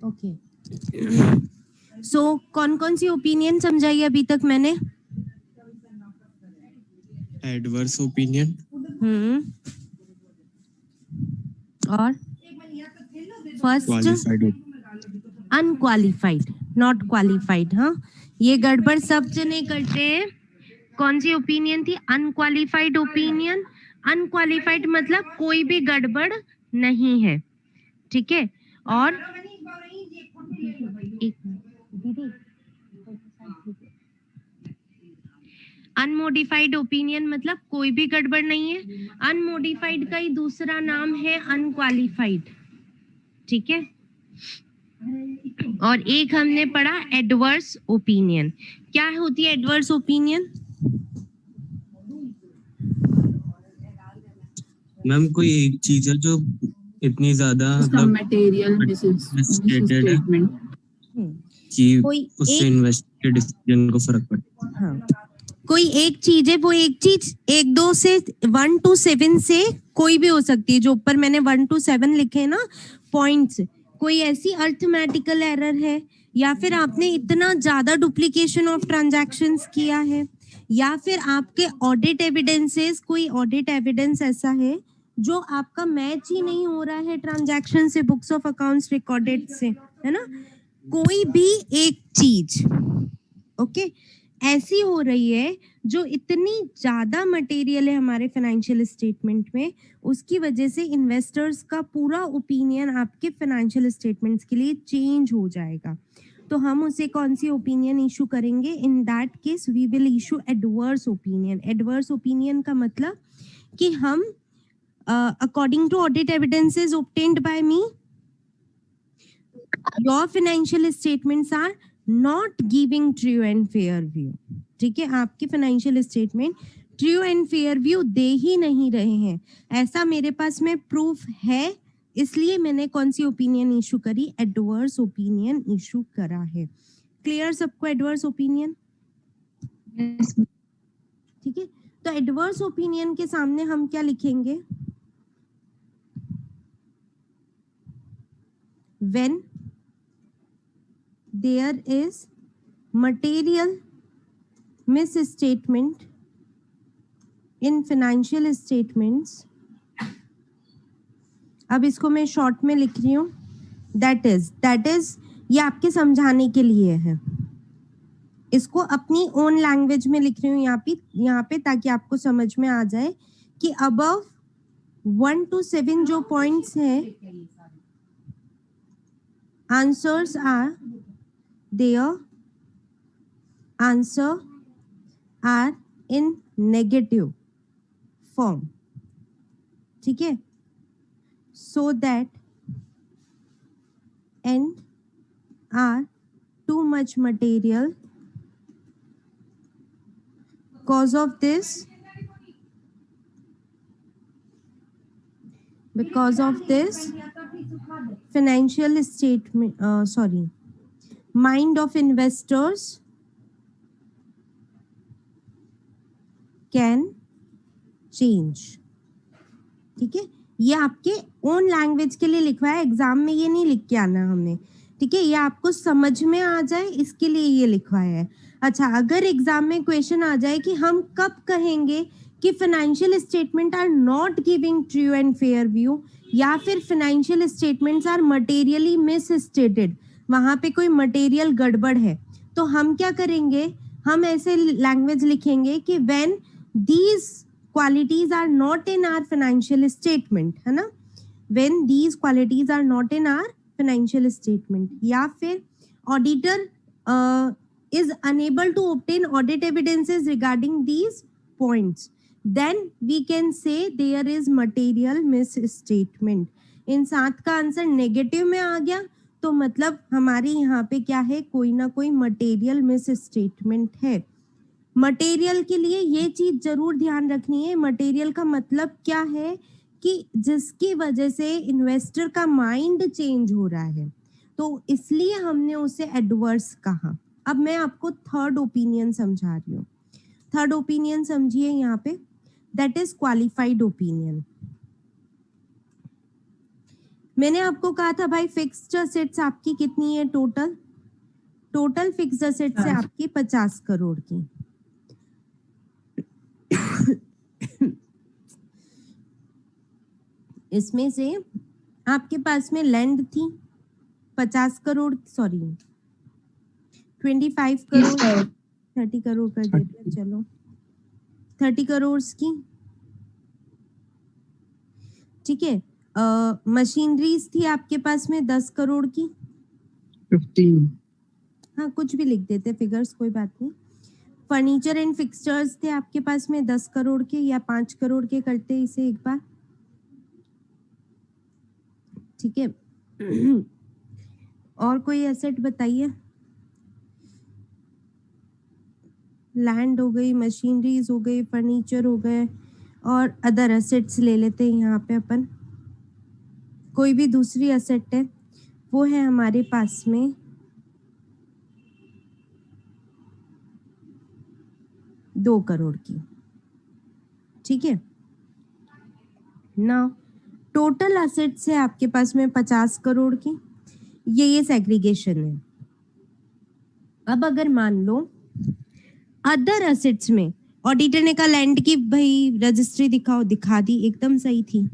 Okay, सो कौन कौन सी opinion समझाई अभी तक मैंने? एडवर्स ओपिनियन, और first qualified, unqualified, not qualified. हाँ, ये गड़बड़ सब जने करते हैं। कौन सी ओपिनियन थी? Unqualified opinion. अनक्वालिफाइड मतलब कोई भी गड़बड़ नहीं है, ठीक है। और एक दीदी, अनमोडिफाइड ओपिनियन मतलब कोई भी गड़बड़ नहीं है। अनमोडिफाइड का ही दूसरा नाम है अनक्वालिफाइड, ठीक है। और एक हमने पढ़ा एडवर्स ओपिनियन। क्या होती है एडवर्स ओपिनियन? मैम कोई एक चीज है जो इतनी ज्यादा मतलब मटेरियल मिसस्टेटेड है कि उससे इन्वेस्टर के डिसीजन को फर्क पड़ता है। हाँ, कोई एक चीज है, वो एक चीज 1 2 से 1 to 7 से कोई भी हो सकती है। जो ऊपर मैंने 1 to 7 लिखे हैं ना पॉइंट्स, कोई ऐसी अर्थमेटिकल एरर है, या फिर आपने इतना ज्यादा डुप्लीकेशन ऑफ ट्रांजैक्शंस किया है, या फिर आपके ऑडिट एविडेंसेस, कोई ऑडिट एविडेंस ऐसा है जो आपका मैच ही नहीं हो रहा है ट्रांजैक्शन से, बुक्स ऑफ अकाउंट्स रिकॉर्डेड से, है ना। कोई भी एक चीज ओके ऐसी हो रही है जो इतनी ज्यादा मटेरियल है हमारे फाइनेंशियल स्टेटमेंट में, उसकी वजह से इन्वेस्टर्स का पूरा ओपिनियन आपके फाइनेंशियल स्टेटमेंट्स के लिए चेंज हो जाएगा। तो हम उसे कौन सी ओपिनियन इशू करेंगे? In that case we will issue adverse opinion. Adverse opinion का मतलब कि हम according to audit evidences obtained by me, your financial statements are not giving true and fair view, ठीक है। आपके financial statement true and fair view दे ही नहीं रहे हैं, ऐसा मेरे पास में प्रूफ है, इसलिए मैंने कौन सी ओपिनियन इशू करी? एडवर्स ओपिनियन इशू करा है। क्लियर सबको एडवर्स ओपिनियन? ठीक है, तो एडवर्स ओपिनियन के सामने हम क्या लिखेंगे? When there is material misstatement in financial statements, अब इसको मैं शॉर्ट में लिख रही हूँ, दैट इज ये आपके समझाने के लिए है, इसको अपनी ओन लैंग्वेज में लिख रही हूँ यहाँ पे ताकि आपको समझ में आ जाए कि अबव 1 to 7 जो पॉइंट्स हैं, answers are their answer are in negative form, ठीक है। so that and are too much material, because of this financial statement mind of investors can change, ठीक है। ये आपके ओन लैंग्वेज के लिए लिखवा है, एग्जाम में ये नहीं लिख के आना हमने, ठीक है। ये आपको समझ में आ जाए इसके लिए ये लिखवाया है। अच्छा, अगर एग्जाम में क्वेश्चन आ जाए कि हम कब कहेंगे कि financial statement are not giving true and fair view, या फिर financial statements are materially mis stated, वहां पे कोई मटेरियल गड़बड़ है, तो हम क्या करेंगे? हम ऐसे लैंग्वेज लिखेंगे कि when these qualities are not in our financial statement, है ना, when these qualities are not in our financial statement, या फिर auditor is unable to obtain audit evidences regarding these points, then we can say there is material misstatement। इन 7 का answer negative में आ गया तो मतलब हमारे यहाँ पे क्या है? कोई ना कोई मटेरियल मिसस्टेटमेंट है। मटेरियल के लिए ये चीज जरूर ध्यान रखनी है, मटेरियल का मतलब क्या है कि जिसकी वजह से इन्वेस्टर का माइंड चेंज हो रहा है, तो इसलिए हमने उसे एडवर्स कहा। अब मैं आपको थर्ड ओपिनियन समझा रही हूँ। थर्ड ओपिनियन समझिए यहाँ पे, दैट इज क्वालिफाइड ओपिनियन। मैंने आपको कहा था भाई फिक्स्ड असेट्स आपकी कितनी है टोटल? टोटल फिक्स्ड असेट्स है आपकी 50 करोड़ की। इसमें से आपके पास में लैंड थी 50 करोड़, सॉरी 25 करोड़, 30 करोड़ कर देते हैं, चलो 30 करोड़ की, ठीक है। मशीनरीज थी आपके पास में 10 करोड़ की, 15, हाँ कुछ भी लिख देते फिगर्स, कोई बात नहीं। फर्नीचर एंड फिक्सचर्स थे आपके पास में 10 करोड़ के, या 5 करोड़ के करते इसे एक बार, ठीक है। और कोई एसेट बताइए? लैंड हो गई, मशीनरीज हो गई, फर्नीचर हो गए, और अदर एसेट्स ले लेते हैं यहाँ पे अपन। कोई भी दूसरी एसेट है, वो है हमारे पास में 2 करोड़ की, ठीक है ना। टोटल एसेट्स है आपके पास में 50 करोड़ की, ये सेग्रीगेशन है। अब अगर मान लो अदर एसेट्स में ऑडिटर ने कहा लैंड की भाई रजिस्ट्री दिखाओ, दिखा दी, एकदम सही थी।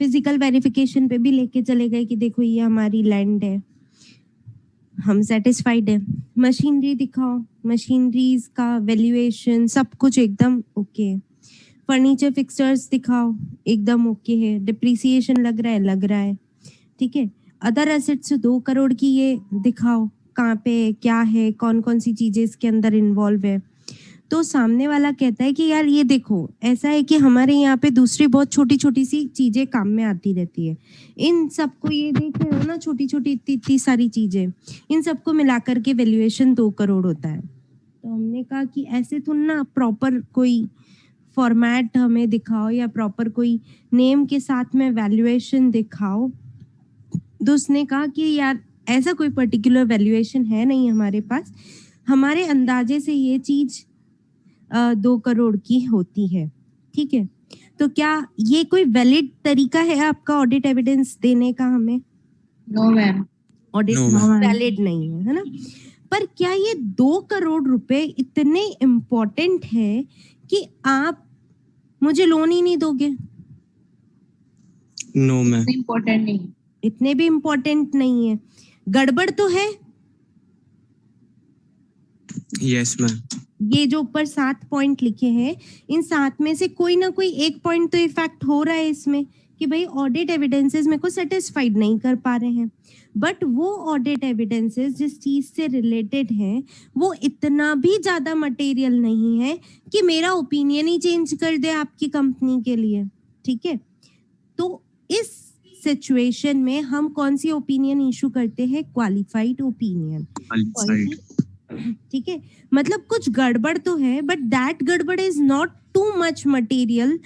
फिजिकल वेरिफिकेशन पे भी लेके चले गए कि देखो ये हमारी लैंड है, हम सेटिस्फाइड है। मशीनरी दिखाओ, मशीनरीज का वैल्यूएशन सब कुछ एकदम ओके है। फर्नीचर फिक्सचर्स दिखाओ, एकदम ओके है। डिप्रिसिएशन लग रहा है, ठीक है। अदर एसेट्स 2 करोड़ की, ये दिखाओ कहाँ पे क्या है, कौन कौन सी चीजें इसके अंदर इन्वॉल्व है। तो सामने वाला कहता है कि यार ये देखो ऐसा है कि हमारे यहाँ पे दूसरी बहुत छोटी छोटी सी चीजें काम में आती रहती है, इन सबको ये देख रहे हो ना, छोटी छोटी इतनी सारी चीजें, इन सबको मिलाकर के वैल्यूएशन 2 करोड़ होता है। तो हमने कहा कि ऐसे तो ना प्रॉपर कोई फॉर्मेट हमें दिखाओ, या प्रॉपर कोई नेम के साथ में वैल्यूएशन दिखाओ। तो उसने कहा कि यार ऐसा कोई पर्टिकुलर वैल्यूएशन है नहीं हमारे पास, हमारे अंदाजे से ये चीज 2 करोड़ की होती है, ठीक है। तो क्या ये कोई वैलिड तरीका है आपका ऑडिट एविडेंस देने का हमें? नो मैम, ऑडिट वैलिड नहीं है ना। पर क्या ये 2 करोड़ रुपए इतने इम्पोर्टेंट है कि आप मुझे लोन ही नहीं दोगे? नो मैम, इम्पोर्टेंट नहीं, इतने भी इम्पोर्टेंट नहीं है। गड़बड़ तो है। Yes ma'am. ये जो ऊपर 7 पॉइंट लिखे हैं, इन 7 में से कोई ना कोई एक पॉइंट तो इफेक्ट हो रहा है इसमें कि भाई ऑडिट एविडेंसेस मेरे को सेटिस्फाइड नहीं कर पा रहे हैं। बट वो ऑडिट एविडेंसेस जिस चीज से रिलेटेड हैं, वो इतना भी ज्यादा मटेरियल नहीं है कि मेरा ओपिनियन ही चेंज कर दे आपकी कंपनी के लिए, ठीक है। तो इस सिचुएशन में हम कौन सी ओपिनियन इशू करते हैं? क्वालिफाइड ओपिनियन, ठीक है। मतलब कुछ गड़बड़ तो है, बट दैट गड़बड़ is not too much material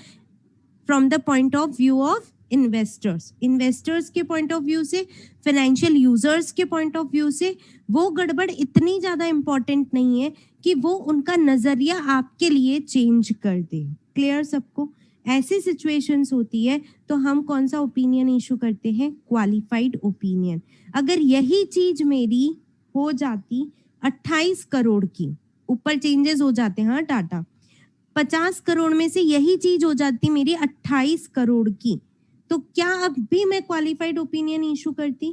from the point of view of investors के पॉइंट ऑफ व्यू से, फाइनेंशियल यूजर्स के पॉइंट ऑफ व्यू से वो गड़बड़ इतनी ज्यादा इंपॉर्टेंट नहीं है कि वो उनका नजरिया आपके लिए चेंज कर दे। क्लियर सबको? ऐसी सिचुएशंस होती है तो हम कौन सा ओपिनियन इशू करते हैं? Qualified opinion. अगर यही चीज मेरी हो जाती 28 करोड़ की, ऊपर चेंजेस हो जाते हैं, हाँ टाटा, 50 करोड़ में से यही चीज हो जाती मेरी 28 करोड़ की, तो क्या अब भी मैं क्वालिफाइड ओपिनियन इशू करती?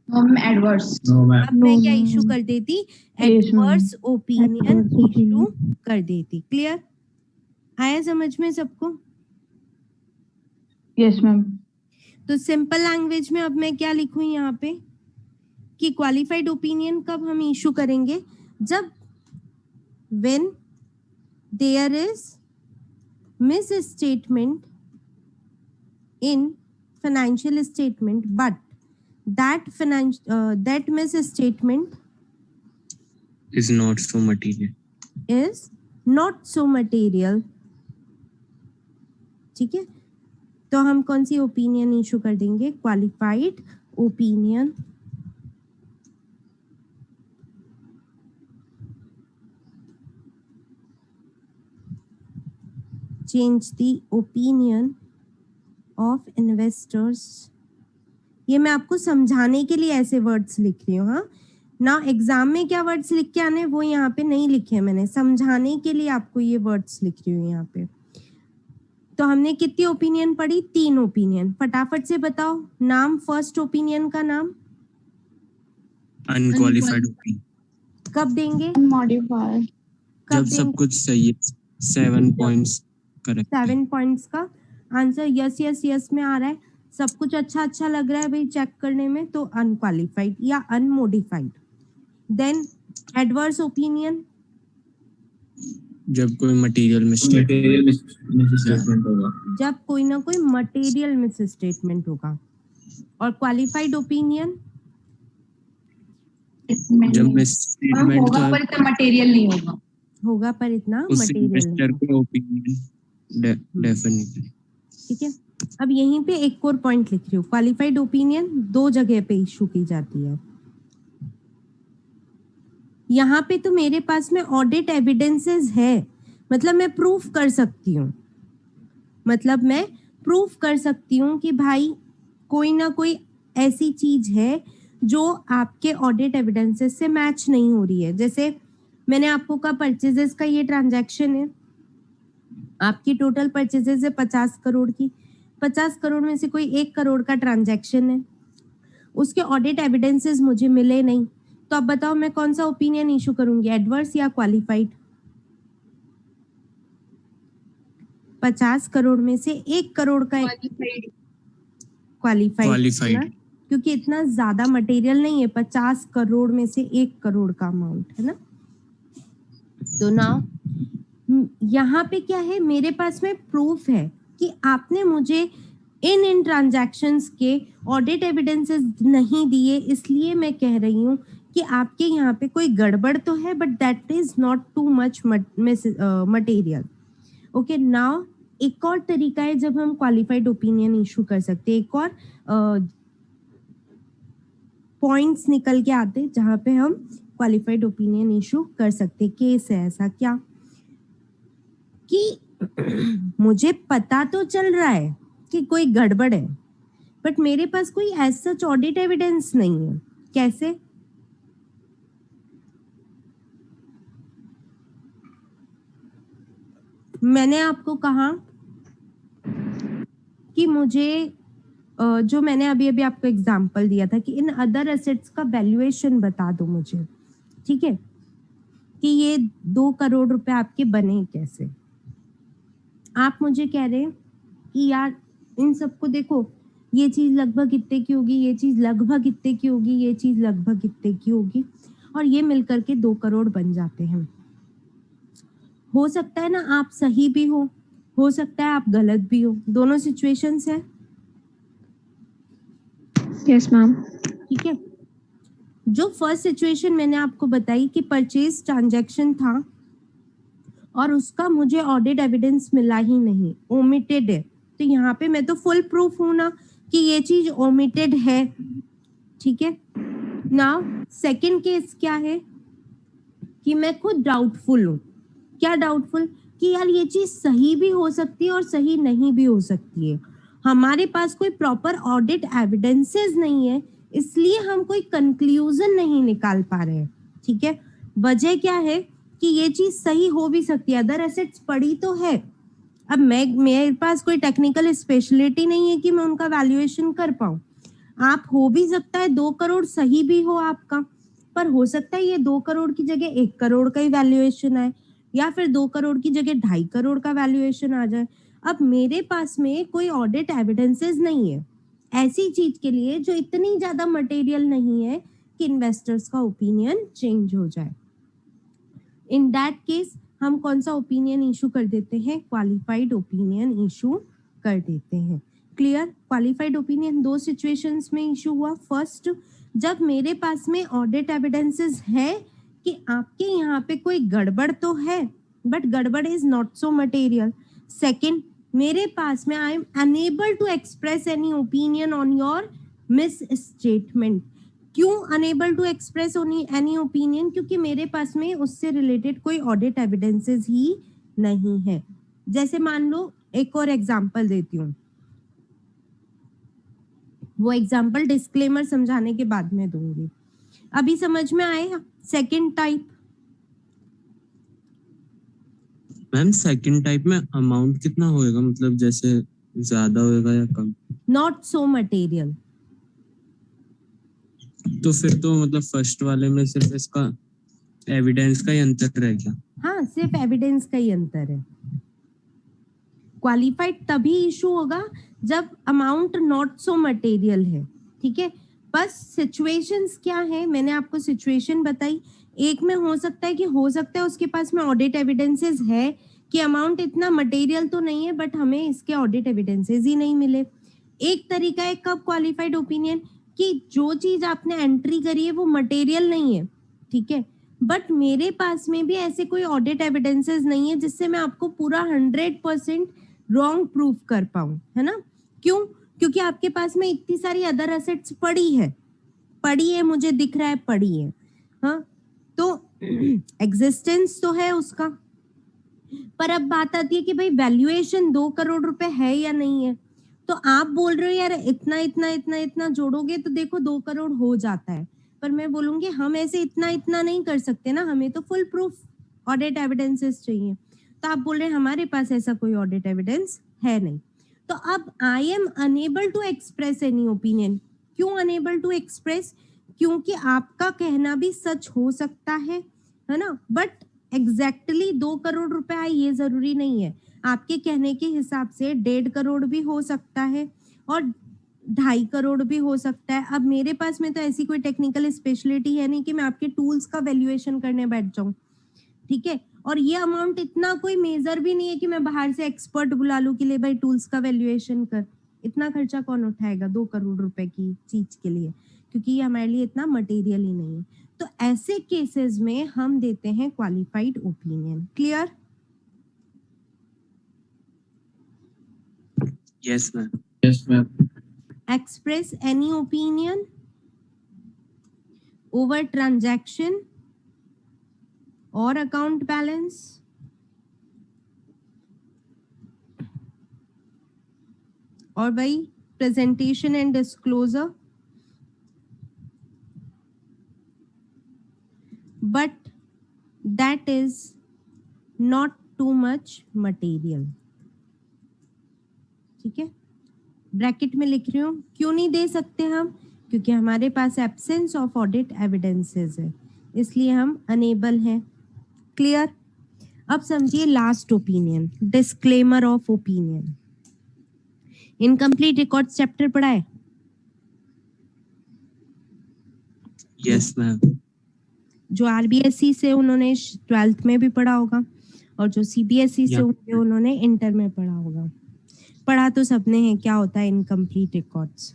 एडवर्स। अब मैं क्या इशू कर देती? एडवर्स ओपिनियन इशू कर देती। क्लियर? आया समझ में सबको? Yes ma'am. तो सिंपल लैंग्वेज में अब मैं क्या लिखूं यहाँ पे कि क्वालिफाइड ओपिनियन कब हम इशू करेंगे? जब when there is misstatement in financial statement, but that misstatement is not so material. is not so material, ठीक है। तो हम कौन सी ओपिनियन इशू कर देंगे? Qualified opinion change the opinion of investors. ये मैं आपको समझाने के लिए ऐसे वर्ड्स लिख रही हूँ। हाँ ना, एग्जाम में क्या वर्ड्स लिख के आने वो यहाँ पे नहीं लिखे मैंने, समझाने के लिए आपको ये वर्ड्स लिख रही हूँ यहाँ पे। तो हमने कितनी ओपिनियन पढ़ी? 3 ओपिनियन। फटाफट से बताओ नाम, फर्स्ट ओपिनियन का नाम। Unqualified opinion. कब देंगे? Unmodified. जब सब कुछ सही है, 7 पॉइंट्स करेक्ट। 7 पॉइंट्स का आंसर यस यस यस में आ रहा है। सब कुछ अच्छा लग रहा है भाई चेक करने में, तो अनक्वालिफाइड या अनमोडिफाइड। देन एडवर्स ओपिनियन, जब कोई मटेरियल मिसस्टेटमेंट होगा, जब कोई ना कोई मटेरियल मिस स्टेटमेंट होगा। और क्वालिफाइड ओपिनियन, जब मिसस्टेटमेंट होगा पर इतना मटेरियल नहीं होगा, होगा पर इतना उस मटेरियल इन्वेस्टर नहीं। का ओपिनियन डेफिनेटली। ठीक है, अब यहीं पे एक और पॉइंट लिख रही हूँ। क्वालिफाइड ओपिनियन 2 जगह पे इशू की जाती है। यहाँ पे तो मेरे पास में ऑडिट एविडेंसेस है, मतलब मैं प्रूफ कर सकती हूँ, कि भाई कोई ना कोई ऐसी चीज है जो आपके ऑडिट एविडेंसेस से मैच नहीं हो रही है। जैसे मैंने आपको कहा परचेजेस का ये ट्रांजैक्शन है, आपकी टोटल परचेजेस है 50 करोड़ की, 50 करोड़ में से कोई 1 करोड़ का ट्रांजैक्शन है, उसके ऑडिट एविडेंसेस मुझे मिले नहीं। तो अब बताओ मैं कौन सा ओपिनियन इशू करूंगी, एडवर्स या क्वालिफाइड? 50 करोड़ में से 1 करोड़ का क्वालिफाइड, क्योंकि इतना ज्यादा मटेरियल नहीं है। 50 करोड़ में से 1 करोड़ का अमाउंट है ना। तो नाउ यहाँ पे क्या है, मेरे पास में प्रूफ है कि आपने मुझे इन ट्रांजैक्शंस के ऑडिट एविडेंसेस नहीं दिए, इसलिए मैं कह रही हूँ कि आपके यहाँ पे कोई गड़बड़ तो है, but that is not too much material. Okay, now एक और तरीका है जब हम क्वालिफाइड ओपिनियन इशू कर सकते हैं। एक और पॉइंट्स निकल के आते हैं जहाँ पे हम क्वालिफाइड ओपिनियन इशू कर सकते हैं। केस है ऐसा क्या कि मुझे पता तो चल रहा है कि कोई गड़बड़ है, बट मेरे पास कोई एज सच ऑडिट एविडेंस नहीं है। कैसे? मैंने आपको कहा कि मुझे जो मैंने अभी अभी आपको एग्जांपल दिया था कि इन अदर एसेट्स का वैल्यूएशन बता दो मुझे, ठीक है, कि ये 2 करोड़ रुपए आपके बने कैसे। आप मुझे कह रहे हैं कि यार इन सबको देखो, ये चीज लगभग इतने की होगी, ये चीज लगभग इतने की होगी, ये चीज लगभग इतने की होगी, और ये मिलकर के 2 करोड़ बन जाते हैं। हो सकता है ना आप सही भी हो सकता है आप गलत भी हो, दोनों सिचुएशंस है। Yes ma'am. ठीक है, जो फर्स्ट सिचुएशन मैंने आपको बताई कि परचेज ट्रांजैक्शन था और उसका मुझे ऑडिट एविडेंस मिला ही नहीं, ओमिटेड है, तो यहाँ पे मैं तो फुल प्रूफ हूं ना कि ये चीज ओमिटेड है। ठीक है, नाउ सेकंड केस क्या है कि मैं खुद डाउटफुल हूँ। क्या डाउटफुल? कि यार ये चीज सही भी हो सकती है और सही नहीं भी हो सकती है। हमारे पास कोई प्रॉपर ऑडिट एविडेंसेस नहीं है, इसलिए हम कोई कंक्लूजन नहीं निकाल पा रहे हैं। ठीक है, वजह क्या है कि ये चीज सही हो भी सकती है, अदर एसेट्स पड़ी तो है। अब मेरे पास कोई टेक्निकल स्पेशलिटी नहीं है कि मैं उनका वैल्यूएशन कर पाऊं। आप हो भी सकता है 2 करोड़ सही भी हो आपका, पर हो सकता है ये 2 करोड़ की जगह 1 करोड़ का ही वैल्यूएशन आए, या फिर 2 करोड़ की जगह 2.5 करोड़ का वैल्यूएशन आ जाए। अब मेरे पास में कोई ऑडिट एविडेंसेस नहीं है ऐसी चीज के लिए जो इतनी ज्यादा मटेरियल नहीं है कि इन्वेस्टर्स का ओपिनियन चेंज हो जाए। इन दैट केस हम कौन सा ओपिनियन इशू कर देते हैं? क्वालिफाइड ओपिनियन इशू कर देते हैं। क्लियर? क्वालिफाइड ओपिनियन 2 सिचुएशंस में इशू हुआ। फर्स्ट, जब मेरे पास में ऑडिट एविडेंसेस है कि आपके यहाँ पे कोई गड़बड़ तो है, बट गड़बड़ is not so material. Second, मेरे पास में I am unable to express any opinion on your misstatement. क्यों unable to express any opinion? क्योंकि मेरे पास में उससे रिलेटेड कोई ऑडिट एविडेंसेस ही नहीं है। जैसे मान लो एक और एग्जांपल देती हूँ, वो एग्जांपल डिस्क्लेमर समझाने के बाद में दूंगी। अभी समझ में आए second type? Ma'am second type में अमाउंट कितना होएगा, मतलब जैसे ज्यादा होएगा या कम? Not so material. तो फिर तो मतलब फर्स्ट वाले में सिर्फ इसका एविडेंस का ही अंतर है क्या? हाँ, सिर्फ एविडेंस का ही अंतर है। क्वालिफाइड तभी इशू होगा जब अमाउंट नॉट सो मटेरियल है, ठीक है। बस सिचुएशंस क्या है, मैंने आपको सिचुएशन बताई। एक में हो सकता है उसके पास में ऑडिट एविडेंसेस है कि अमाउंट इतना मटेरियल तो नहीं है, बट हमें इसके ऑडिट एविडेंसेस ही नहीं मिले। एक तरीका है कब क्वालिफाइड ओपिनियन, कि जो चीज आपने एंट्री करी है वो मटेरियल नहीं है, ठीक है, बट मेरे पास में भी ऐसे कोई ऑडिट एविडेंसेस नहीं है जिससे मैं आपको पूरा 100% रॉन्ग प्रूफ कर पाऊं, है ना। क्यों? क्योंकि आपके पास में इतनी सारी अदर एसेट्स पड़ी है, मुझे दिख रहा है पड़ी है, हाँ, तो एग्जिस्टेंस तो है उसका। पर अब बात आती है कि भाई वैल्यूएशन 2 करोड़ रुपए है या नहीं है। तो आप बोल रहे हो यार इतना इतना इतना इतना जोड़ोगे तो देखो 2 करोड़ हो जाता है, पर मैं बोलूंगी हम ऐसे इतना इतना नहीं कर सकते ना, हमें तो फुल प्रूफ ऑडिट एविडेंसेस चाहिए। तो आप बोल रहे हैं हमारे पास ऐसा कोई ऑडिट एविडेंस है नहीं। तो अब I am unable to express any opinion. क्यों अनेबल टू एक्सप्रेस? क्योंकि आपका कहना भी सच हो सकता है ना, बट एग्जैक्टली 2 करोड़ रुपए आए ये जरूरी नहीं है। आपके कहने के हिसाब से 1.5 करोड़ भी हो सकता है और 2.5 करोड़ भी हो सकता है। अब मेरे पास में तो ऐसी कोई टेक्निकल स्पेशलिटी है नहीं कि मैं आपके टूल्स का वैल्यूएशन करने बैठ जाऊं, ठीक है। और ये अमाउंट इतना कोई मेजर भी नहीं है कि मैं बाहर से एक्सपर्ट बुला लूं कि ले भाई टूल्स का वैल्यूएशन कर। इतना खर्चा कौन उठाएगा 2 करोड़ रुपए की चीज के लिए, क्योंकि ये हमारे लिए इतना मटेरियल ही नहीं है। तो ऐसे केसेस में हम देते हैं qualified opinion. Clear? Yes ma'am. Yes, ma'am. Express any opinion over transaction or account balance और भाई presentation and disclosure, but that is not too much material, ठीक है। ब्रैकेट में लिख रही हूँ। क्यों नहीं दे सकते हम? क्योंकि हमारे पास एब्सेंस ऑफ ऑडिट एविडेंसेस है, इसलिए हम अनेबल हैं। क्लियर? अब समझिए last opinion, disclaimer of opinion. Incomplete records chapter पढ़ा है? Yes ma'am. जो आरबीएसई से उन्होंने 12th में भी पढ़ा होगा और जो सीबीएसई से होंगे उन्होंने इंटर में पढ़ा होगा। पढ़ा तो सबने है। क्या होता है इनकम्प्लीट रिकॉर्ड्स?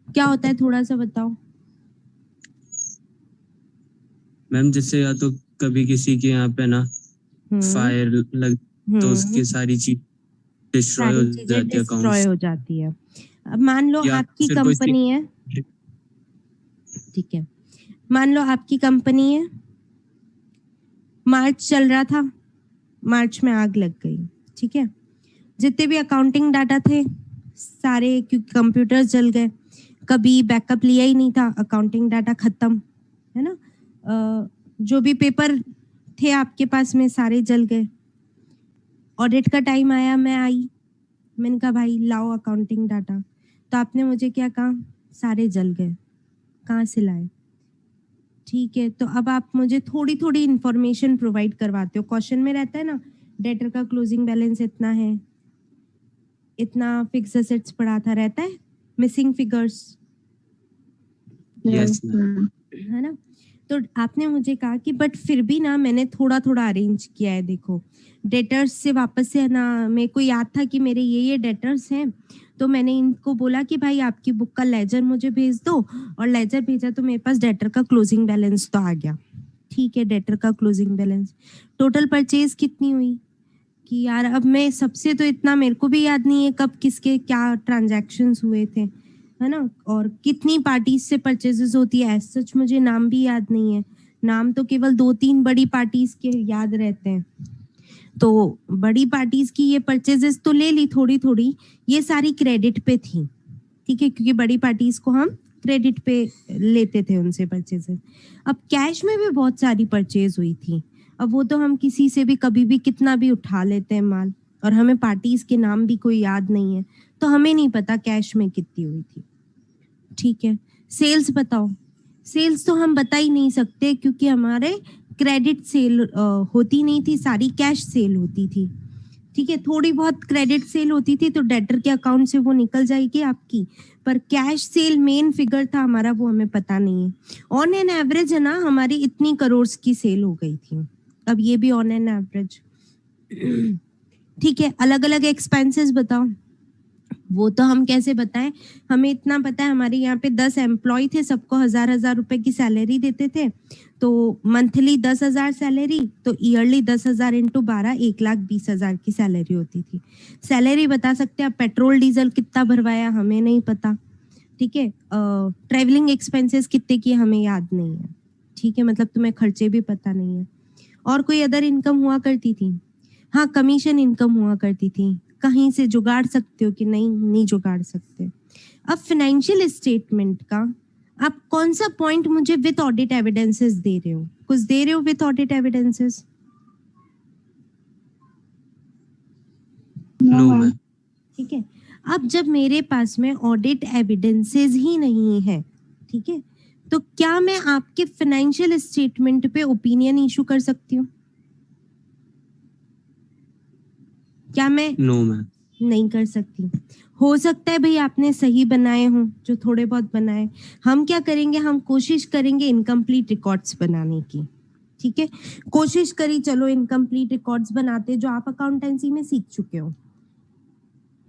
क्या होता है थोड़ा सा बताओ। मैम जैसे या तो कभी किसी के यहाँ पे ना फायर लग तो उसकी सारी चीज डिस्ट्रॉय हो जाती है, डिस्ट्रॉय हो जाती है। अब मान लो आपकी कंपनी है, ठीक है, मान लो आपकी कंपनी है, मार्च चल रहा था, मार्च में आग लग गई, ठीक है। जितने भी अकाउंटिंग डाटा थे सारे, क्योंकि कंप्यूटर्स जल गए, कभी बैकअप लिया ही नहीं था, अकाउंटिंग डाटा खत्म, है ना। जो भी पेपर थे आपके पास में सारे जल गए। ऑडिट का टाइम आया, मैं आई, मैंने कहा भाई लाओ अकाउंटिंग डाटा, तो आपने मुझे क्या कहा? सारे जल गए। कहाँ से लाए? ठीक है, तो अब आप मुझे थोड़ी थोड़ी इंफॉर्मेशन प्रोवाइड करवाते हो। क्वेश्चन में रहता है ना, डेटर का क्लोजिंग बैलेंस इतना है, इतना फिक्स एसेट्स पड़ा था, रहता है मिसिंग फिगर्स, यस है ना। तो आपने मुझे कहा कि बट फिर भी ना मैंने थोड़ा थोड़ा अरेंज किया है। देखो डेटर्स से वापस से ना, मेरे को याद था कि मेरे ये डेटर्स हैं, तो मैंने इनको बोला कि भाई आपकी बुक का लेजर मुझे भेज दो, और लेजर भेजा तो मेरे पास डेटर का क्लोजिंग बैलेंस तो आ गया। ठीक है, डेटर का क्लोजिंग बैलेंस। टोटल परचेज कितनी हुई? कि यार अब मैं सबसे तो इतना मेरे को भी याद नहीं है कब किसके क्या ट्रांजैक्शंस हुए थे, है ना, और कितनी पार्टीज से परचेजेस होती है, एज सच मुझे नाम भी याद नहीं है। नाम तो केवल 2-3 बड़ी पार्टीज के याद रहते हैं। तो बड़ी पार्टीज की ये परचेजेस तो ले ली थोड़ी थोड़ी, ये सारी क्रेडिट पे थी, ठीक है, क्योंकि बड़ी पार्टीज को हम क्रेडिट पे लेते थे उनसे परचेजेस। अब कैश में भी बहुत सारी परचेज हुई थी। अब वो तो हम किसी से भी कभी भी कितना भी उठा लेते हैं माल, और हमें पार्टीज के नाम भी कोई याद नहीं है, तो हमें नहीं पता कैश में कितनी हुई थी, ठीक है। सेल्स बताओ, सेल्स तो हम बता ही नहीं सकते क्योंकि हमारे क्रेडिट सेल होती नहीं थी, सारी कैश सेल होती थी, ठीक है। थोड़ी बहुत क्रेडिट सेल होती थी तो डेटर के अकाउंट से वो निकल जाएगी आपकी, पर कैश सेल मेन फिगर था हमारा, वो हमें पता नहीं है। ऑन एन एवरेज है ना, हमारी इतनी करोड़ की सेल हो गई थी। अब ये भी ऑन एन एवरेज, ठीक है। अलग अलग एक्सपेंसेस बताओ, वो तो हम कैसे बताएं, हमें इतना पता है हमारे यहाँ पे 10 एम्प्लॉय थे, सबको 1000 रुपए की सैलरी देते थे, तो मंथली 10,000 सैलरी, तो ईयरली 10,000 इंटू 12 1,20,000 की सैलरी होती थी। सैलरी बता सकते हैं, पेट्रोल डीजल कितना भरवाया हमें नहीं पता, ठीक है। ट्रेवलिंग एक्सपेंसेस कितने की हमें याद नहीं है, ठीक है, मतलब तुम्हें खर्चे भी पता नहीं है। और कोई अदर इनकम हुआ करती थी, हाँ कमीशन इनकम हुआ करती थी, कहीं से जुगाड़ सकते हो कि नहीं, नहीं जुगाड़ सकते। अब फाइनेंशियल स्टेटमेंट का आप कौन सा पॉइंट मुझे विथ ऑडिट एविडेंसेस दे रहे हो, कुछ दे रहे हो with audit evidences? No ma'am. ठीक है। अब जब मेरे पास में ऑडिट एविडेंसेस ही नहीं है, ठीक है, तो क्या मैं आपके फाइनेंशियल स्टेटमेंट पे ओपिनियन इशू कर सकती हूँ? क्या मैं? No ma'am. नहीं कर सकती। हो सकता है भाई आपने सही बनाए हो, जो थोड़े बहुत बनाए, हम क्या करेंगे, हम कोशिश करेंगे इनकम्प्लीट रिकॉर्ड्स बनाने की, ठीक है। कोशिश करी, चलो इनकम्प्लीट रिकॉर्ड्स बनाते जो आप अकाउंटेंसी में सीख चुके हो,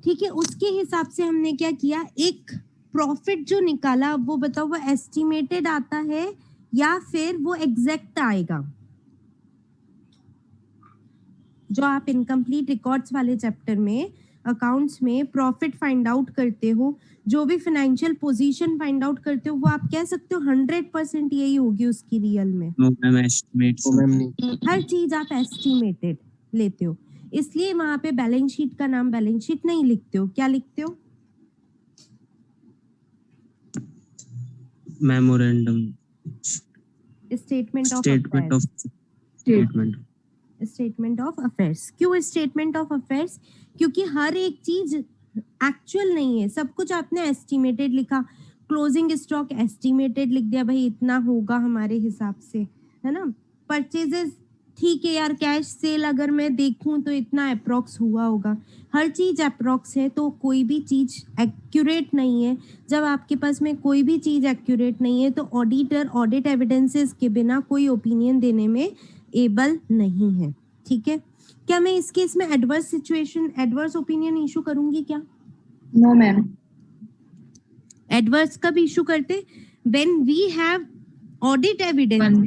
ठीक है। उसके हिसाब से हमने क्या किया, एक प्रॉफिट जो निकाला, वो बताओ वो एस्टिमेटेड आता है या फिर वो एग्जैक्ट आएगा? जो आप इनकम्प्लीट रिकॉर्ड्स वाले चैप्टर में अकाउंट्स में प्रॉफिट फाइंड आउट करते हो, जो भी फाइनेंशियल पोजीशन फाइंड आउट करते हो, वो आप कह सकते हो 100% यही होगी उसकी रियल में। No ma'am, estimates. हर चीज आप एस्टिमेटेड लेते हो, इसलिए वहां पे बैलेंस शीट का नाम बैलेंस शीट नहीं लिखते हो, क्या लिखते हो? Memorandum. Statement of statement of statement. Statement of affairs. क्यों स्टेटमेंट ऑफ अफेयर्स? क्योंकि हर एक चीज एक्चुअल नहीं है, सब कुछ आपने एस्टिमेटेड लिखा, क्लोजिंग स्टॉक एस्टिमेटेड लिख दिया, भाई इतना होगा हमारे हिसाब से, है ना। परचेजेस, ठीक है यार, कैश सेल अगर मैं देखूं तो इतना अप्रोक्स हुआ होगा, हर चीज अप्रोक्स है, तो कोई भी चीज एक्यूरेट नहीं है। जब आपके पास में कोई भी चीज एक्यूरेट नहीं है, तो ऑडिटर ऑडिट एविडेंसेस के बिना कोई ओपिनियन देने में एबल नहीं है, ठीक है। क्या मैं इस केस में adverse situation, adverse opinion issue करूंगी क्या? No ma'am. एडवर्स कब इशू करते? When we have audit evidence.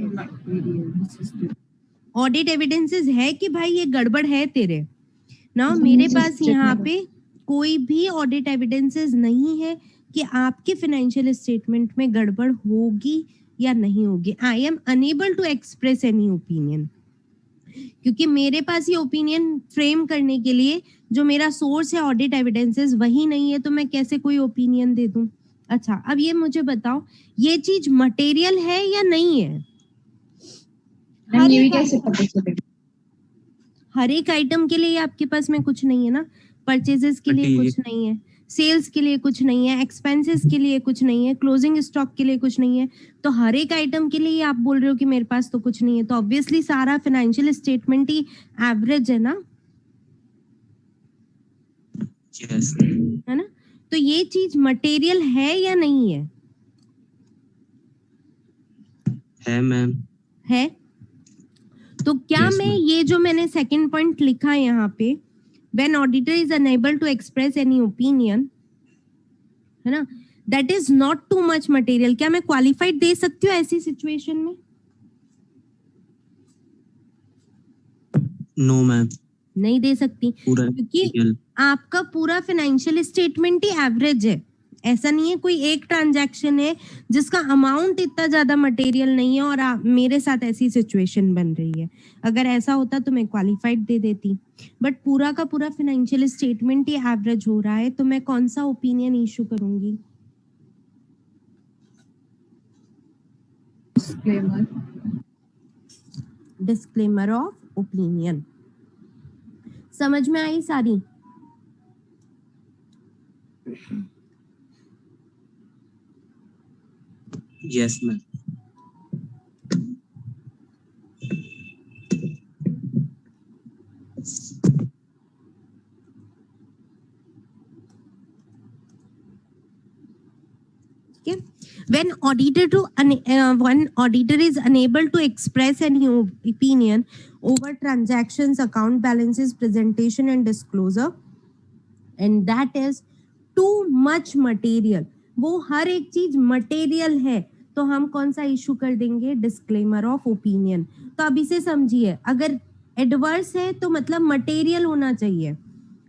Audit evidences है कि भाई ये गड़बड़ है तेरे ना, मेरे पास यहाँ पे कोई भी ऑडिट एविडेंसेस नहीं है कि आपके फाइनेंशियल स्टेटमेंट में गड़बड़ होगी या नहीं होगी। I am unable to express any opinion, क्योंकि मेरे पास ये ओपिनियन फ्रेम करने के लिए जो मेरा सोर्स है ऑडिट एविडेंसेस वही नहीं है, तो मैं कैसे कोई ओपिनियन दे दूं? अच्छा, अब ये मुझे बताओ, ये चीज मटेरियल है या नहीं है? मैम ये भी कैसे पता चलेगा? हर एक आइटम के लिए आपके पास में कुछ नहीं है ना, परचेजेस के लिए कुछ नहीं है, सेल्स के लिए कुछ नहीं है, एक्सपेंसेस के लिए कुछ नहीं है, क्लोजिंग स्टॉक के लिए कुछ नहीं है, तो हर एक आइटम के लिए आप बोल रहे हो कि मेरे पास तो कुछ नहीं है, तो ऑब्वियसली सारा फाइनेंशियल स्टेटमेंट ही एवरेज है ना, यस है ना। तो ये चीज मटेरियल है या नहीं है? है मैम। है। तो क्या Yes, मैं ma'am. ये जो मैंने सेकंड पॉइंट लिखा है यहाँ पे, when auditor is unable to express any opinion, है ना, that is not too much material, क्या मैं क्वालिफाइड दे सकती हूँ ऐसी सिचुएशन में? No ma'am. नहीं दे सकती, पूरा क्योंकि material। आपका पूरा फाइनेंशियल स्टेटमेंट ही एवरेज है। ऐसा नहीं है कोई एक ट्रांजैक्शन है जिसका अमाउंट इतना ज्यादा मटेरियल नहीं है और मेरे साथ ऐसी सिचुएशन बन रही है। अगर ऐसा होता तो मैं क्वालिफाइड दे देती, बट पूरा का पूरा फाइनेंशियल स्टेटमेंट ही एवरेज हो रहा है, तो मैं कौन सा ओपिनियन इशू करूंगी? Disclaimer. Disclaimer of opinion. समझ में आई सारी? Yes ma'am. Okay. When one auditor is unable to express any opinion over transactions, account balances, presentation and disclosure, and that is too much material, वो हर एक चीज material है, तो हम कौन सा इशू कर देंगे? Disclaimer of opinion. तो अब इसे समझिए, अगर एडवर्स है तो मतलब मटेरियल होना चाहिए,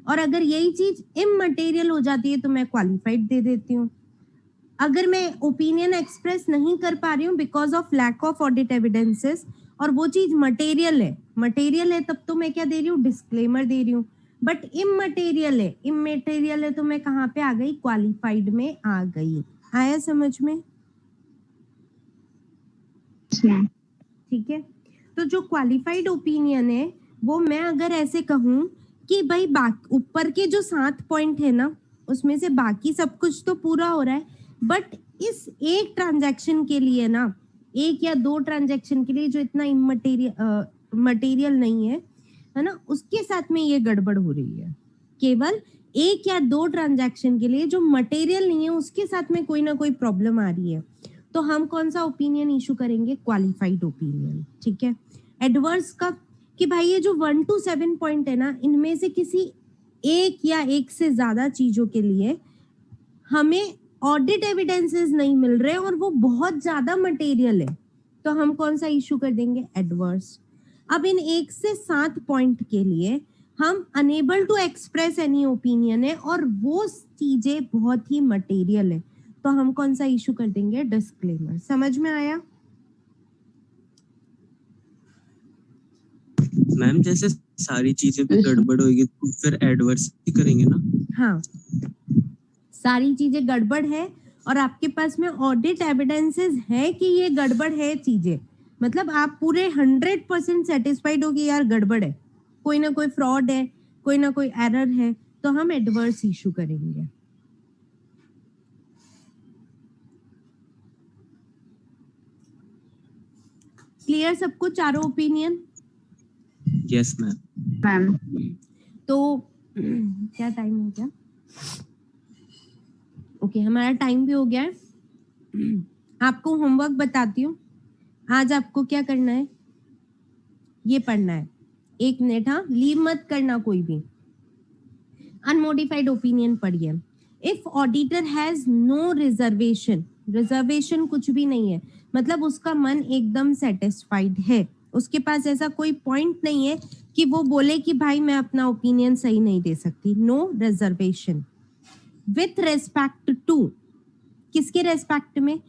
और अगर यही चीज इमटेरियल हो जाती है तो मैं क्वालिफाइड दे देती हूँ। अगर मैं ओपिनियन एक्सप्रेस नहीं कर पा रही हूँ because of lack of audit evidences, और वो चीज मटेरियल है, तब तो मैं क्या दे रही हूँ? डिस्क्लेमर दे रही हूँ। बट इमटेरियल है तो मैं कहाँ पे आ गई? क्वालिफाइड में आ गई। आया समझ में? Yes, ma'am. ठीक है, तो जो क्वालिफाइड ओपिनियन है वो मैं अगर ऐसे कहूँ कि भाई ऊपर के जो 7 पॉइंट है ना, उसमें से बाकी सब कुछ तो पूरा हो रहा है, बट इस एक ट्रांजैक्शन के लिए ना, 1 या 2 ट्रांजैक्शन के लिए जो इतना मटेरियल नहीं है ना, उसके साथ में ये गड़बड़ हो रही है। केवल 1 या 2 ट्रांजैक्शन के लिए जो मटेरियल नहीं है उसके साथ में कोई ना कोई प्रॉब्लम आ रही है, तो हम कौन सा ओपिनियन इशू करेंगे? Qualified opinion. ठीक है। एडवर्स का कि भाई ये जो 1 to 7 पॉइंट है ना, इनमें से किसी एक या एक से ज्यादा चीजों के लिए हमें ऑडिट एविडेंसेस नहीं मिल रहे और वो बहुत ज्यादा मटेरियल है, तो हम कौन सा इशू कर देंगे? एडवर्स। अब इन 1 से 7 पॉइंट के लिए हम unable to express any opinion है और वो चीजें बहुत ही मटेरियल है, तो हम कौन सा इशू कर देंगे? डिस्क्लेमर। समझ में आया? मैम जैसे सारी चीजें भी गड़बड़ होगी तो फिर एडवर्स ही करेंगे ना? हाँ, सारी चीजें गड़बड़ है और आपके पास में ऑडिट एविडेंसेस है कि ये गड़बड़ है चीजें, मतलब आप पूरे 100% सेटिस्फाइड हो कि यार गड़बड़ है, कोई ना कोई फ्रॉड है, कोई ना कोई एरर है, तो हम एडवर्स इशू करेंगे। क्लियर सबको चारों ओपिनियन? Yes ma'am. Ma'am. तो क्या टाइम हो गया? ओके, हमारा टाइम भी हो गया है। आपको होमवर्क बताती हूँ। आज आपको क्या करना है? ये पढ़ना है। 1 मिनट, हाँ, लीव मत करना कोई भी। अनमोडिफाइड ओपिनियन पढ़िए। If auditor has no reservation, reservation कुछ भी नहीं है, मतलब उसका मन एकदम सेटिस्फाइड है, उसके पास ऐसा कोई पॉइंट नहीं है कि वो बोले कि भाई मैं अपना ओपिनियन सही नहीं दे सकती। No reservation with respect to, किसके रेस्पेक्ट में?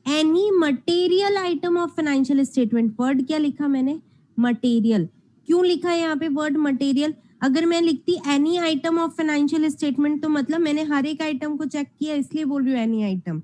Any material item of financial statement. Word क्या लिखा मैंने? मटेरियल। क्यों लिखा है यहाँ पे वर्ड मटेरियल? अगर मैं लिखती any item of financial statement तो मतलब मैंने हर एक आइटम को चेक किया, इसलिए बोल रही हूँ एनी आइटम।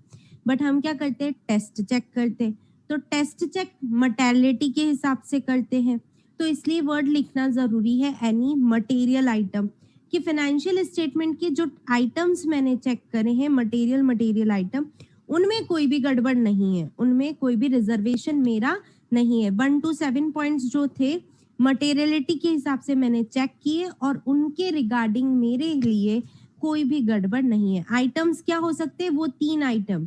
बट हम क्या करते हैं? टेस्ट चेक करते हैं, तो टेस्ट चेक मटेरियलिटी के हिसाब से करते हैं, तो इसलिए वर्ड लिखना जरूरी है एनी मटेरियल आइटम, कि फाइनेंशियल स्टेटमेंट के जो आइटम्स मैंने चेक करे हैं मटेरियल आइटम, उनमें कोई भी गड़बड़ नहीं है, उनमें कोई भी रिजर्वेशन मेरा नहीं है। 1 to 7 पॉइंट्स जो थे मटेरियलिटी के हिसाब से मैंने चेक किए और उनके रिगार्डिंग मेरे लिए कोई भी गड़बड़ नहीं है। आइटम्स क्या हो सकते हैं? वो 3 item,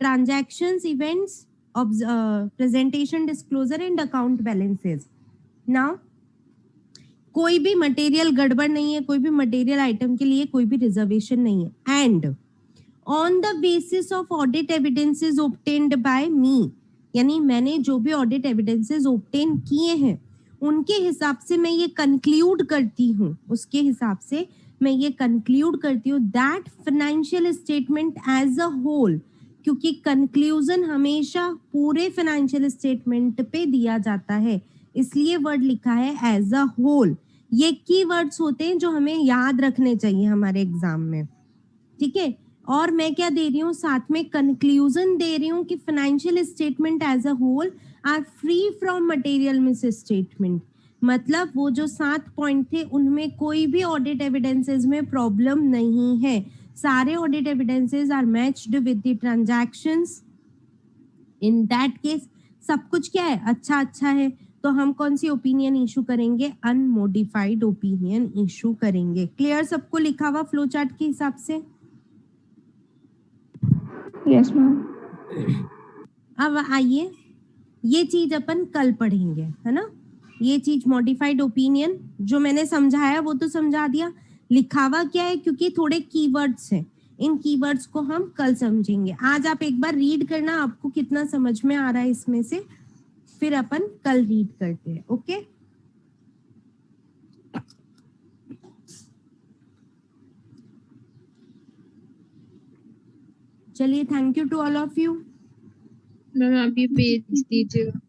transactions, events, presentation, disclosure and account balances. Now कोई भी मटेरियल गड़बड़ नहीं है, कोई भी मटेरियल आइटम के लिए कोई भी रिजर्वेशन नहीं है। And on the basis of audit evidences obtained by me, यानी मैंने जो भी ऑडिट एविडेंसेस ऑब्टेन किए हैं उनके हिसाब से मैं ये कंक्लूड करती हूँ, उसके हिसाब से मैं ये कंक्लूड करती हूँ that financial statement as a whole, क्योंकि कंक्लूजन हमेशा पूरे फाइनेंशियल स्टेटमेंट पे दिया जाता है, इसलिए वर्ड लिखा है एज अ होल। ये कीवर्ड्स होते हैं जो हमें याद रखने चाहिए हमारे एग्जाम में, ठीक है। और मैं क्या दे रही हूँ साथ में, कंक्लूजन दे रही हूँ कि financial statement as a whole are free from material mis statement, मतलब वो जो 7 पॉइंट थे उनमें कोई भी ऑडिट एविडेंसेस में प्रॉब्लम नहीं है, सारे audit evidences are matched with the transactions. In that case सब कुछ क्या है, अच्छा अच्छा है, तो हम कौन सी ओपिनियन इशू करेंगे, अनमोडिफाइड ओपिनियन इशू करेंगे। क्लियर सबको लिखा हुआ फ्लो चार्ट के हिसाब से? Yes ma'am. अब आइए, ये चीज अपन कल पढ़ेंगे, है ना। ये चीज मॉडिफाइड ओपिनियन जो मैंने समझाया वो तो समझा दिया, लिखावा क्या है, क्योंकि थोड़े कीवर्ड्स हैं, इन कीवर्ड्स को हम कल समझेंगे। आज आप एक बार रीड करना, आपको कितना समझ में आ रहा है इसमें से, फिर अपन कल रीड करते हैं। ओके, चलिए, thank you to all of you. Ma'am आप ये भेज दीजिएगा।